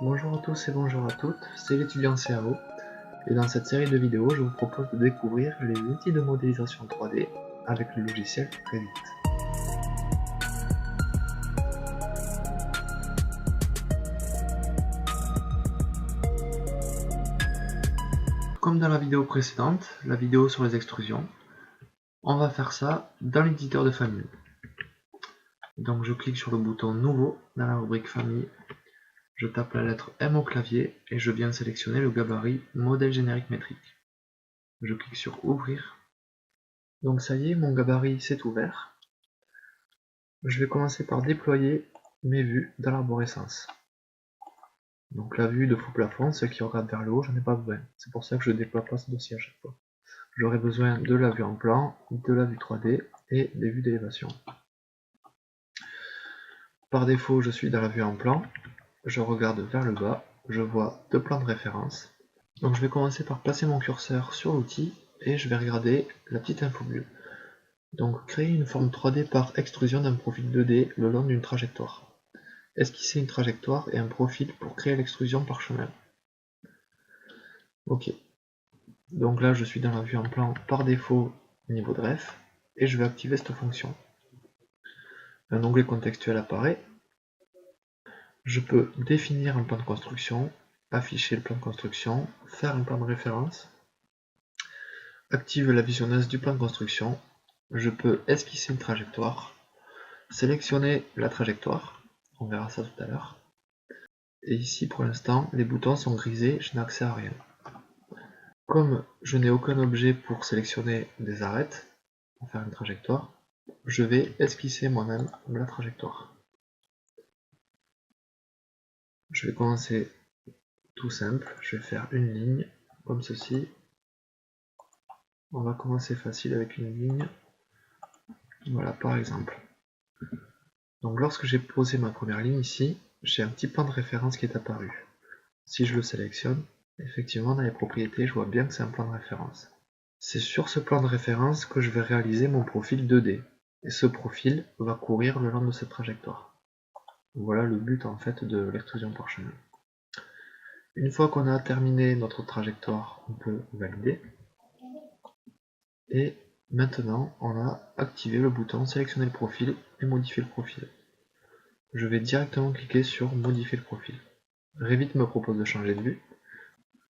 Bonjour à tous et bonjour à toutes, c'est l'étudiant CAO et dans cette série de vidéos je vous propose de découvrir les outils de modélisation 3D avec le logiciel Revit. Comme dans la vidéo précédente, la vidéo sur les extrusions, on va faire ça dans l'éditeur de famille. Donc je clique sur le bouton nouveau dans la rubrique famille, je tape la lettre M au clavier et je viens sélectionner le gabarit modèle générique métrique. Je clique sur ouvrir. Donc ça y est, mon gabarit s'est ouvert. Je vais commencer par déployer mes vues dans l'arborescence. Donc la vue de faux plafond, ceux qui regardent vers le haut, j'en ai pas besoin. C'est pour ça que je déploie pas ce dossier à chaque fois. J'aurai besoin de la vue en plan, de la vue 3D et des vues d'élévation. Par défaut, je suis dans la vue en plan. Je regarde vers le bas, je vois deux plans de référence. Donc je vais commencer par placer mon curseur sur l'outil et je vais regarder la petite info bleue. Donc créer une forme 3D par extrusion d'un profil 2D le long d'une trajectoire. Esquisser une trajectoire et un profil pour créer l'extrusion par chemin. Ok. Donc là je suis dans la vue en plan par défaut niveau de ref et je vais activer cette fonction. Un onglet contextuel apparaît. Je peux définir un plan de construction, afficher le plan de construction, faire un plan de référence, active la visionneuse du plan de construction, je peux esquisser une trajectoire, sélectionner la trajectoire, on verra ça tout à l'heure, et ici pour l'instant les boutons sont grisés, je n'ai accès à rien. Comme je n'ai aucun objet pour sélectionner des arêtes, pour faire une trajectoire, je vais esquisser moi-même la trajectoire. Je vais commencer tout simple, je vais faire une ligne, comme ceci. On va commencer facile avec une ligne. Voilà, par exemple. Donc lorsque j'ai posé ma première ligne ici, j'ai un petit plan de référence qui est apparu. Si je le sélectionne, effectivement dans les propriétés, je vois bien que c'est un plan de référence. C'est sur ce plan de référence que je vais réaliser mon profil 2D. Et ce profil va courir le long de cette trajectoire. Voilà le but en fait de l'extrusion par chemin. Une fois qu'on a terminé notre trajectoire, on peut valider. Et maintenant, on a activé le bouton sélectionner le profil et modifier le profil. Je vais directement cliquer sur modifier le profil. Revit me propose de changer de vue,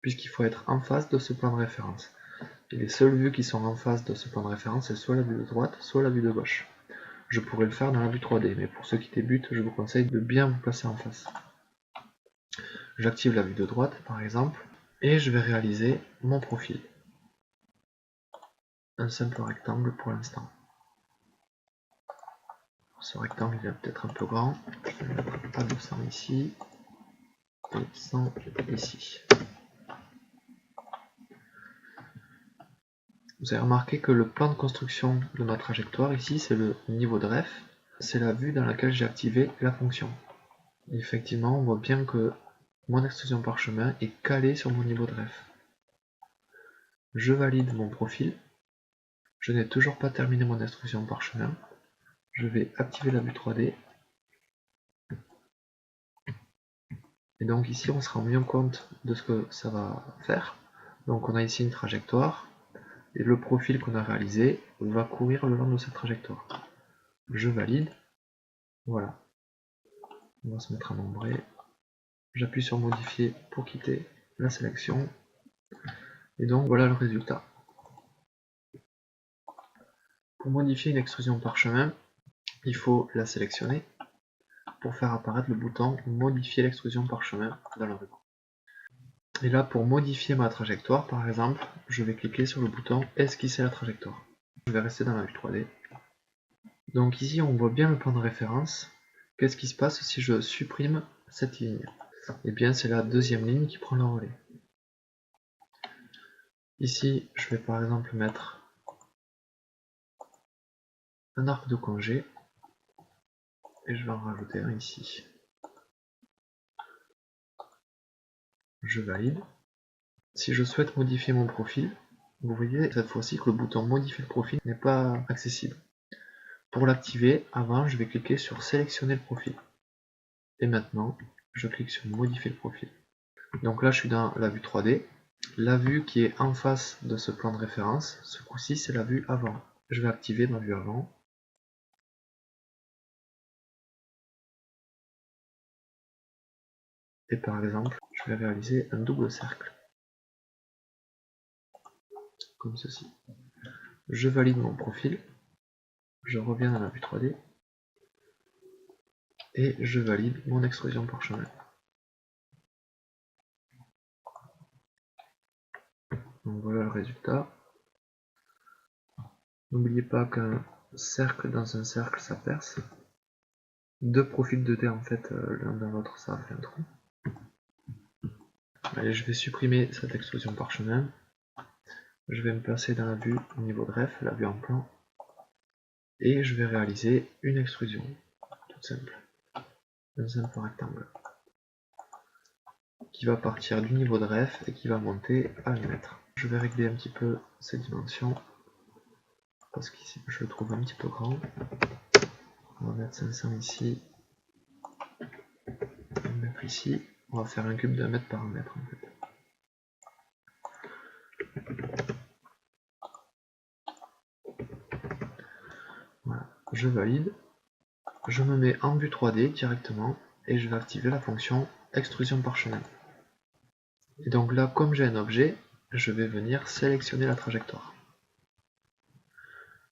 puisqu'il faut être en face de ce plan de référence. Et les seules vues qui sont en face de ce plan de référence, c'est soit la vue de droite, soit la vue de gauche. Je pourrais le faire dans la vue 3D, mais pour ceux qui débutent, je vous conseille de bien vous placer en face. J'active la vue de droite, par exemple, et je vais réaliser mon profil. Un simple rectangle pour l'instant. Ce rectangle il est peut-être un peu grand, je vais le mettre à 200 ici, et 100 ici. Vous avez remarqué que le plan de construction de ma trajectoire ici, c'est le niveau de ref, c'est la vue dans laquelle j'ai activé la fonction. Et effectivement, on voit bien que mon extrusion par chemin est calée sur mon niveau de ref. Je valide mon profil. Je n'ai toujours pas terminé mon extrusion par chemin. Je vais activer la vue 3D. Et donc ici, on se rend mieux compte de ce que ça va faire. Donc on a ici une trajectoire. Et le profil qu'on a réalisé va courir le long de cette trajectoire. Je valide. Voilà. On va se mettre en ombré. J'appuie sur modifier pour quitter la sélection. Et donc voilà le résultat. Pour modifier une extrusion par chemin, il faut la sélectionner pour faire apparaître le bouton modifier l'extrusion par chemin dans le ruban. Et là, pour modifier ma trajectoire, par exemple, je vais cliquer sur le bouton esquisser la trajectoire. Je vais rester dans la vue 3D. Donc ici, on voit bien le plan de référence. Qu'est-ce qui se passe si je supprime cette ligne? Eh bien, c'est la deuxième ligne qui prend le relais. Ici, je vais par exemple mettre un arc de congé et je vais en rajouter un ici. Je valide. Si je souhaite modifier mon profil, vous voyez cette fois-ci que le bouton modifier le profil n'est pas accessible. Pour l'activer, avant, je vais cliquer sur sélectionner le profil. Et maintenant, je clique sur modifier le profil. Donc là je suis dans la vue 3D. La vue qui est en face de ce plan de référence, ce coup-ci c'est la vue avant. Je vais activer ma vue avant. Et par exemple, je vais réaliser un double cercle. Comme ceci. Je valide mon profil. Je reviens dans la vue 3D. Et je valide mon extrusion parchemin. Donc voilà le résultat. N'oubliez pas qu'un cercle dans un cercle ça perce. Deux profils 2D en fait, l'un dans l'autre ça fait un trou. Allez, je vais supprimer cette extrusion parchemin. Je vais me placer dans la vue au niveau de ref, la vue en plan. Et je vais réaliser une extrusion, toute simple. Un simple rectangle. Qui va partir du niveau de ref et qui va monter à 1 mètre. Je vais régler un petit peu ces dimensions. Parce qu'ici je le trouve un petit peu grand. On va mettre 500 ici. 1 mètre ici. On va faire un cube de 1 mètre par 1 mètre en fait. Voilà, je valide. Je me mets en vue 3D directement et je vais activer la fonction extrusion parchemin. Et donc là, comme j'ai un objet, je vais venir sélectionner la trajectoire.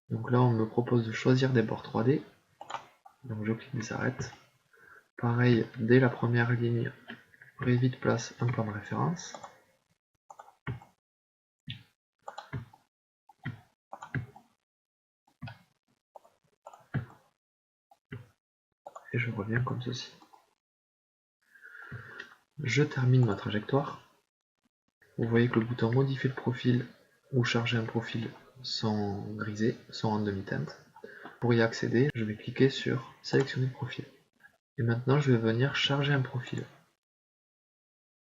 Donc là, on me propose de choisir des bords 3D. Donc je clique des arêtes. Pareil, dès la première ligne, Revit place un plan de référence. Et je reviens comme ceci. Je termine ma trajectoire. Vous voyez que le bouton modifier le profil ou charger un profil sont grisés, sont en demi-teinte. Pour y accéder, je vais cliquer sur sélectionner le profil. Et maintenant, je vais venir charger un profil.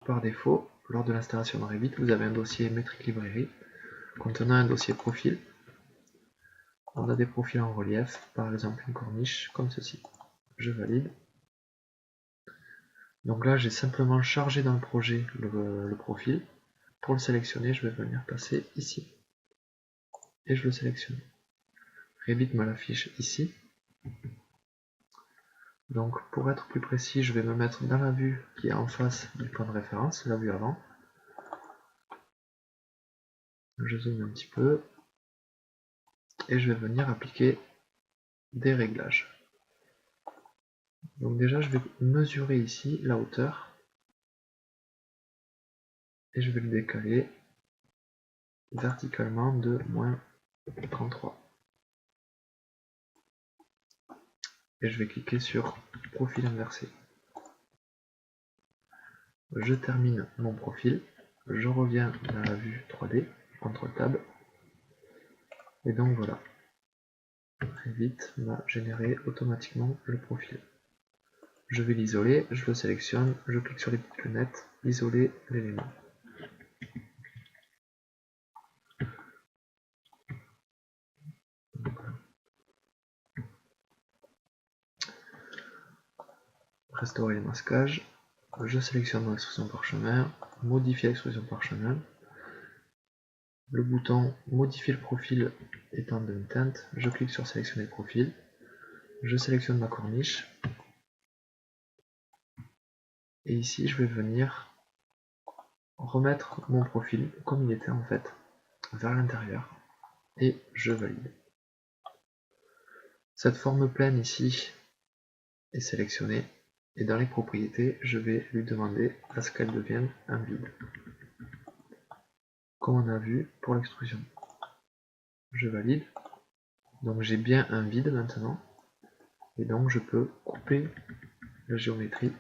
Par défaut, lors de l'installation de Revit, vous avez un dossier métrique librairie contenant un dossier profil. On a des profils en relief, par exemple une corniche, comme ceci. Je valide. Donc là, j'ai simplement chargé dans le projet le profil. Pour le sélectionner, je vais venir passer ici. Et je le sélectionne. Revit me l'affiche ici. Donc pour être plus précis, je vais me mettre dans la vue qui est en face du plan de référence, la vue avant. Je zoome un petit peu. Et je vais venir appliquer des réglages. Donc déjà, je vais mesurer ici la hauteur. Et je vais le décaler verticalement de moins 33. Et je vais cliquer sur profil inversé. Je termine mon profil, je reviens dans la vue 3D, CTRL Tab, et donc voilà, Revit m'a généré automatiquement le profil. Je vais l'isoler, je le sélectionne, je clique sur les petites lunettes, isoler l'élément. Restaurer les masquages, je sélectionne mon extrusion parchemin, modifier l'extrusion parchemin. Le bouton modifier le profil est en demi-teinte, je clique sur sélectionner le profil, je sélectionne ma corniche, et ici je vais venir remettre mon profil comme il était en fait vers l'intérieur, et je valide. Cette forme pleine ici est sélectionnée, et dans les propriétés, je vais lui demander à ce qu'elle devienne un vide. Comme on a vu pour l'extrusion. Je valide. Donc j'ai bien un vide maintenant. Et donc je peux couper la géométrie.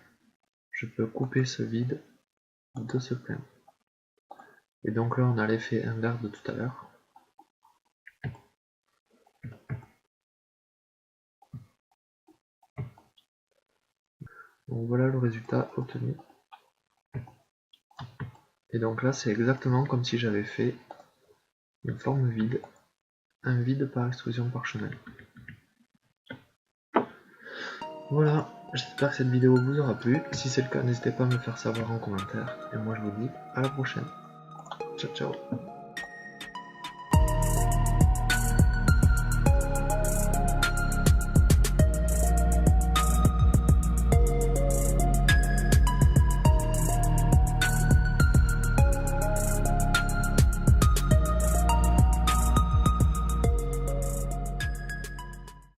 Je peux couper ce vide de ce plane. Et donc là on a l'effet inverse de tout à l'heure. Donc voilà le résultat obtenu. Et donc là c'est exactement comme si j'avais fait une forme vide. Un vide par extrusion parchemin. Voilà. J'espère que cette vidéo vous aura plu. Si c'est le cas, n'hésitez pas à me faire savoir en commentaire. Et moi je vous dis à la prochaine. Ciao ciao.